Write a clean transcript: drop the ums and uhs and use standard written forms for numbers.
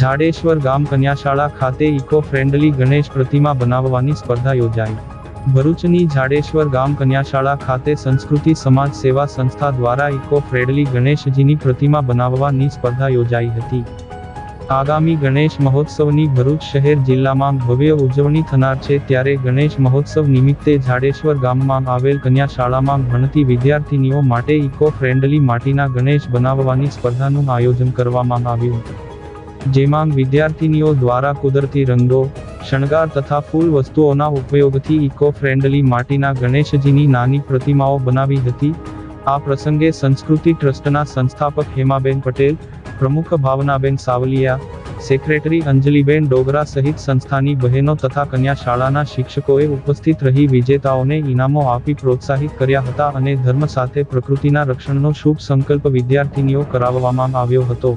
જાડેશ્વર ગામ કન્યાશાળા ખાતે eco friendly Ganesh પ્રતિમા બનાવવાની સ્પર્ધા યોજાઈ. ભરૂચની જાડેશ્વર ગામ કન્યાશાળા ખાતે સંસ્કૃતિ સમાજ સેવા સંસ્થા દ્વારા ઇકો ફ્રેન્ડલી ગણેશજીની પ્રતિમા બનાવવાની સ્પર્ધા યોજાઈ હતી. આગામી ગણેશ મહોત્સવની ભરૂચ શહેર જિલ્લામાં ભવ્ય ઉજવણી થનાર છે, ત્યારે ગણેશ મહોત્સવ નિમિત્તે જાડેશ્વર ગામમાં આવેલ કન્યાશાળામાં ભણતી વિદ્યાર્થીનીઓ માટે ઇકો ફ્રેન્ડલી માટીના ગણેશ બનાવવાની સ્પર્ધાનું આયોજન કરવામાં આવ્યું. જેમાં વિદ્યાર્થીનીઓ દ્વારા કુદરતી રંગો, શણગાર તથા ફૂલ વસ્તુઓના ઉપયોગથી ઇકો ફ્રેન્ડલી માટીના ગણેશજીની નાની પ્રતિમાઓ બનાવી હતી. આ પ્રસંગે સંસ્કૃતિ ટ્રસ્ટના સંસ્થાપક હેમાબેન પટેલ, પ્રમુખ ભાવનાબેન સાવલિયા, સેક્રેટરી અંજલિબેન ડોગરા સહિત સંસ્થાની બહેનો તથા કન્યાશાળાના શિક્ષકોએ ઉપસ્થિત રહી વિજેતાઓને ઇનામો આપી પ્રોત્સાહિત કર્યા હતા અને ધર્મ સાથે પ્રકૃતિના રક્ષણનો શુભ સંકલ્પ વિદ્યાર્થીનીઓ કરાવવામાં આવ્યો હતો.